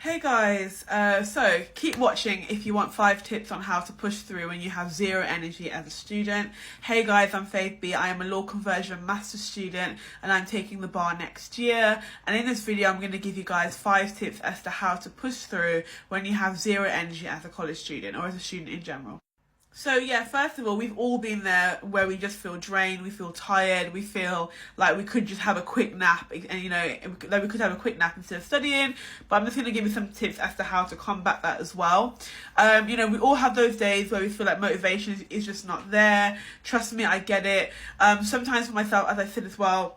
Hey guys, so keep watching if you want 5 tips on how to push through when you have zero energy as a student. Hey guys, I'm Faith B. I am a law conversion master's student and I'm taking the bar next year. And in this video, I'm going to give you guys 5 tips as to how to push through when you have zero energy as a college student or as a student in general. So yeah, first of all, we've all been there where we just feel drained, we feel tired, we feel like we could just have a quick nap, and that we could have a quick nap instead of studying. But I'm just going to give you some tips as to how to combat that as well. We all have those days where we feel like motivation is just not there. Trust me, I get it. Sometimes for myself, as I said as well,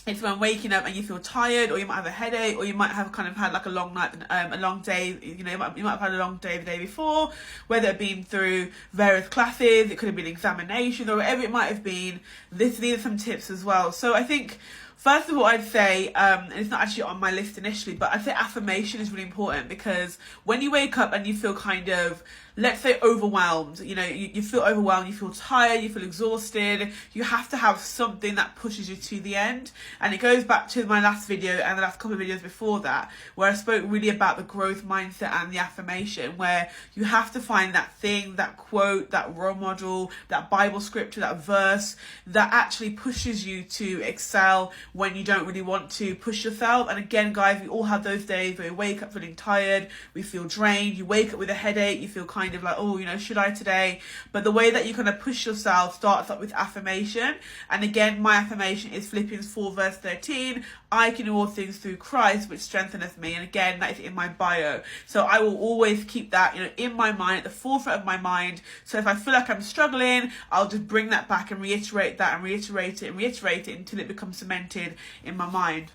it's when waking up and you feel tired, or you might have a headache, or you might have kind of had like a long night, a long day. You might have had a long day the day before, whether it been through various classes, it could have been examinations, or whatever it might have been. These are some tips as well. So I think, first of all, I'd say, and it's not actually on my list initially, but I'd say affirmation is really important, because when you wake up and you feel kind of, let's say, overwhelmed, you feel overwhelmed, you feel tired, you feel exhausted, you have to have something that pushes you to the end. And it goes back to my last video and the last couple of videos before that, where I spoke really about the growth mindset and the affirmation, where you have to find that thing, that quote, that role model, that Bible scripture, that verse that actually pushes you to excel when you don't really want to push yourself. And again, guys, we all have those days where we wake up feeling tired, we feel drained, you wake up with a headache, you feel kind of like, should I today? But the way that you kind of push yourself starts up with affirmation. And again, my affirmation is Philippians 4 verse 13. I can do all things through Christ, which strengtheneth me. And again, that is in my bio. So I will always keep that, in my mind, at the forefront of my mind. So if I feel like I'm struggling, I'll just bring that back and reiterate that and reiterate it until it becomes cemented in my mind.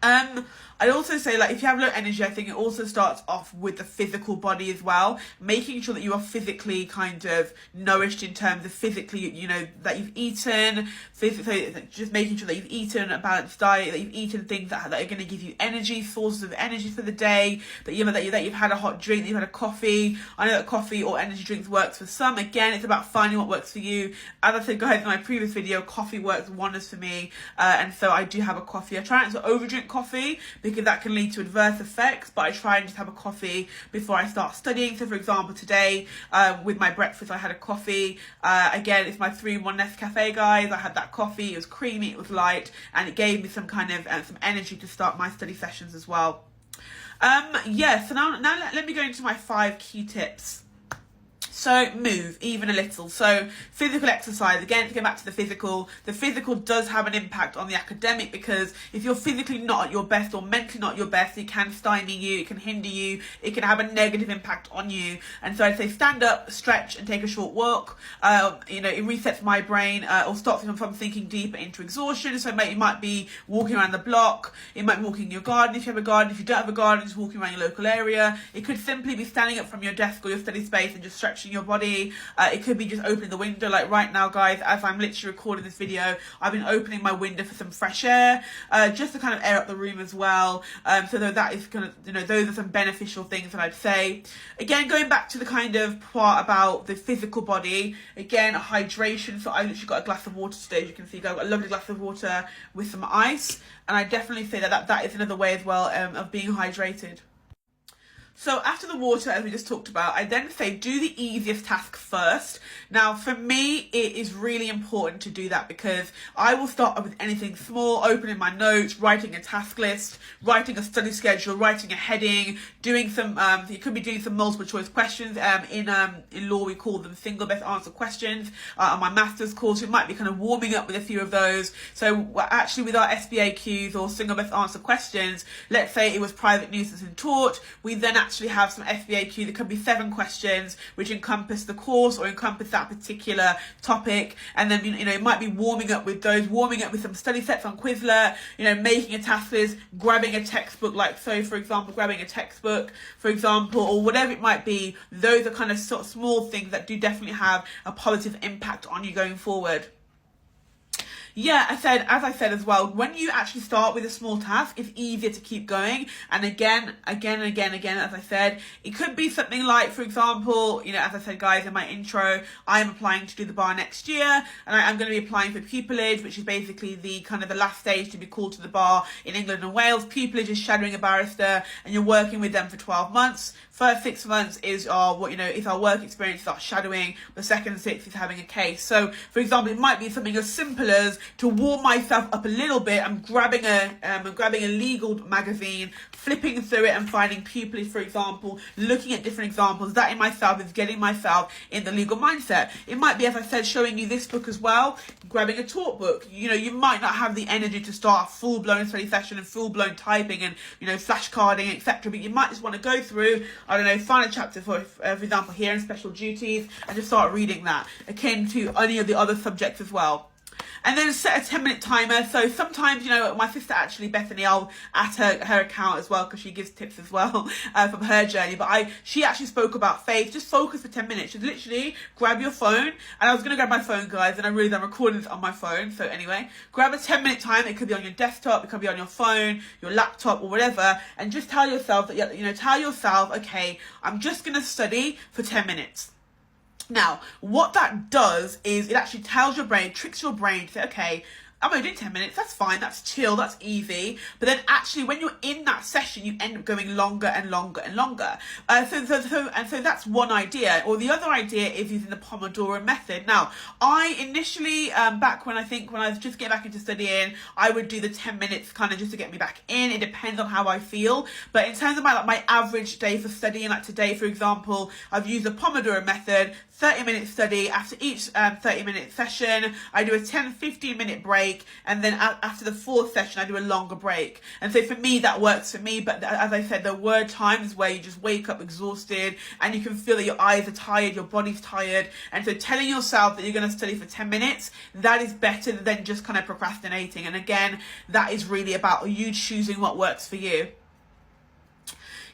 I'd also say, like, if you have low energy, I think it also starts off with the physical body as well, making sure that you are physically kind of nourished in terms of physically, that you've eaten, just making sure that you've eaten a balanced diet, that you've eaten things that are going to give you energy, sources of energy for the day, that you've had a hot drink, that you've had a coffee. I know that coffee or energy drinks works for some. Again, it's about finding what works for you. As I said, guys, in my previous video, coffee works wonders for me, and so I do have a coffee. I try not to overdrink coffee, because that can lead to adverse effects, but I try and just have a coffee before I start studying. So for example, today with my breakfast I had a coffee. Again, it's my 3-in-1 Nescafe, guys. I had that coffee, it was creamy, it was light, and it gave me some kind of some energy to start my study sessions as well. So now let me go into my 5 key tips. So move, even a little. So physical exercise, again, to go back to the physical does have an impact on the academic, because if you're physically not at your best or mentally not at your best, it can stymie you, it can hinder you, it can have a negative impact on you. And so I'd say stand up, stretch, and take a short walk. It resets my brain, or stops me from thinking deeper into exhaustion. So it might be walking around the block, it might be walking in your garden if you have a garden. If you don't have a garden, just walking around your local area. It could simply be standing up from your desk or your study space and just stretching your body. It could be just opening the window, like right now, guys, as I'm literally recording this video, I've been opening my window for some fresh air, just to kind of air up the room as well. So that is kind of, those are some beneficial things that I'd say. Again, going back to the kind of part about the physical body, again, hydration. So I literally got a glass of water today, as you can see. I've got a lovely glass of water with some ice, and I definitely say that is another way as well of being hydrated. So after the water, as we just talked about, I then say do the easiest task first. Now, for me, it is really important to do that, because I will start with anything small, opening my notes, writing a task list, writing a study schedule, writing a heading, doing some, you could be doing some multiple choice questions. In law, we call them single best answer questions. On my master's course, we might be kind of warming up with a few of those. So actually with our SBAQs or single best answer questions, let's say it was private nuisance and tort, we then actually have some FBAQ that could be 7 questions which encompass the course or encompass that particular topic. And then it might be warming up with some study sets on Quizlet, making a task list, grabbing a textbook, like so, for example, grabbing a textbook, for example, or whatever it might be. Those are kind of sort of small things that do definitely have a positive impact on you going forward. Yeah, as I said as well, when you actually start with a small task, it's easier to keep going. And again, as I said, it could be something like, for example, as I said, guys, in my intro, I am applying to do the bar next year, and I'm going to be applying for pupillage, which is basically the kind of the last stage to be called to the bar in England and Wales. Pupillage is shadowing a barrister, and you're working with them for 12 months. First 6 months is our work experience, is our shadowing. The second 6 is having a case. So, for example, it might be something as simple as, to warm myself up a little bit, I'm grabbing a legal magazine, flipping through it and finding pupillage, for example, looking at different examples. That in myself is getting myself in the legal mindset. It might be, as I said, showing you this book as well, grabbing a talk book. You might not have the energy to start a full-blown study session and full-blown typing and, flashcarding, etc. But you might just want to go through, find a chapter, for example, here in Special Duties, and just start reading that, akin to any of the other subjects as well. And then set a 10-minute timer. So sometimes, my sister actually, Bethany, I'll at her account as well, because she gives tips as well from her journey. But she actually spoke about faith. Just focus for 10 minutes. Just literally grab your phone. And I was going to grab my phone, guys, and I realized I'm recording this on my phone. So anyway, grab a 10-minute time. It could be on your desktop. It could be on your phone, your laptop, or whatever. And just tell yourself that, okay, I'm just going to study for 10 minutes. Now, what that does is it actually tricks your brain to say, okay, I'm only doing 10 minutes, that's fine, that's chill, that's easy. But then actually when you're in that session, you end up going longer and longer and longer. So that's one idea. Or the other idea is using the Pomodoro method. Now, I initially, back when I was just getting back into studying, I would do the 10 minutes kind of just to get me back in. It depends on how I feel. But in terms of my average day for studying, like today, for example, I've used the Pomodoro method, 30-minute study. After each 30-minute session, I do a 10-15 minute break, and then after the fourth session, I do a longer break. And so for me, that works for me. But as I said, there were times where you just wake up exhausted, and you can feel that your eyes are tired, your body's tired. And so telling yourself that you're going to study for 10 minutes, that is better than just kind of procrastinating. And again, that is really about you choosing what works for you.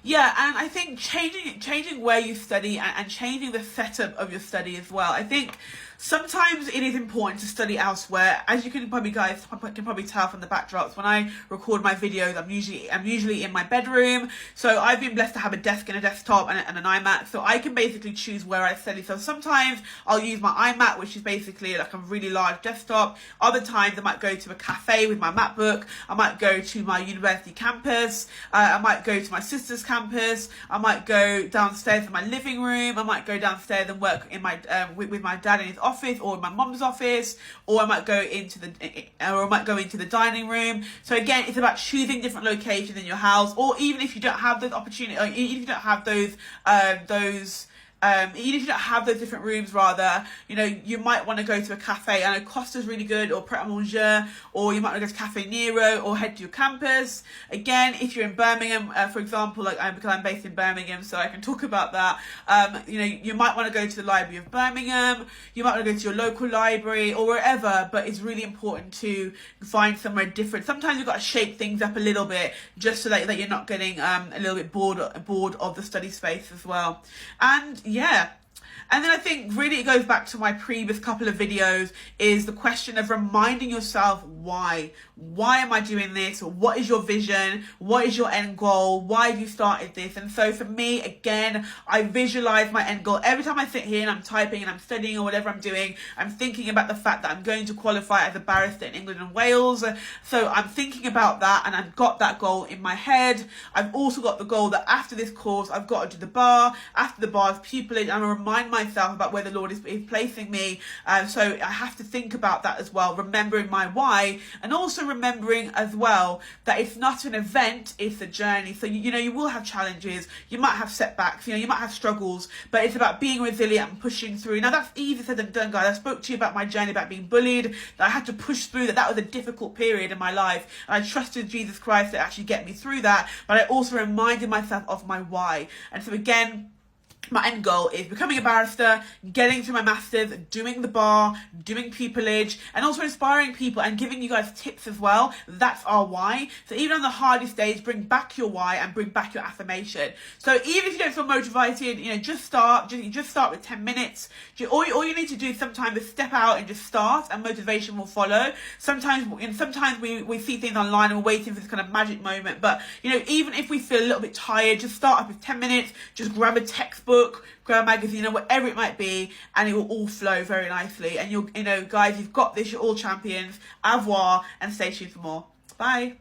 Yeah, and I think changing where you study and changing the setup of your study as well. I think sometimes it is important to study elsewhere. As you can probably tell from the backdrops, when I record my videos, I'm usually in my bedroom. So I've been blessed to have a desk and a desktop and an iMac, so I can basically choose where I study. So sometimes I'll use my iMac, which is basically like a really large desktop. Other times I might go to a cafe with my MacBook. I might go to my university campus. I might go to my sister's campus. I might go downstairs in my living room. I might go downstairs and work in my with my dad in his office, or in my mum's office, or I might go into the dining room. So again, it's about choosing different locations in your house, or even if you don't have those opportunities, or even if you don't have even if you don't have those different rooms, rather, you might want to go to a cafe. I know Costa's really good, or Pret a Manger, or you might want to go to Cafe Nero, or head to your campus. Again, if you're in Birmingham, for example, because I'm based in Birmingham, so I can talk about that. You might want to go to the Library of Birmingham. You might want to go to your local library or wherever. But it's really important to find somewhere different. Sometimes you've got to shake things up a little bit, just so that you're not getting a little bit bored of the study space as well. And yeah. And then I think really it goes back to my previous couple of videos, is the question of reminding yourself why. Why am I doing this? What is your vision? What is your end goal? Why have you started this? And so for me, again, I visualize my end goal. Every time I sit here and I'm typing and I'm studying or whatever I'm doing, I'm thinking about the fact that I'm going to qualify as a barrister in England and Wales. So I'm thinking about that, and I've got that goal in my head. I've also got the goal that after this course, I've got to do the bar. After the bar is pupillage. I'm going to remind myself about where the Lord is placing me. So I have to think about that as well, remembering my why, and also remembering as well that it's not an event, it's a journey. So you will have challenges, you might have setbacks, you might have struggles, but it's about being resilient and pushing through. Now that's easier said than done, guys. I spoke to you about my journey, about being bullied, that I had to push through, that was a difficult period in my life, and I trusted Jesus Christ to actually get me through that. But I also reminded myself of my why. And so again, my end goal is becoming a barrister, getting to my masters, doing the bar, doing pupillage, and also inspiring people and giving you guys tips as well. That's our why. So even on the hardest days, bring back your why and bring back your affirmation. So even if you don't feel motivated, just start. Just start with 10 minutes. All you need to do sometimes is step out and just start, and motivation will follow. Sometimes we see things online and we're waiting for this kind of magic moment. But even if we feel a little bit tired, just start up with 10 minutes. Just grab a textbook, grab a magazine, or whatever it might be, and it will all flow very nicely. And guys, you've got this. You're all champions. Au revoir, and stay tuned for more. Bye.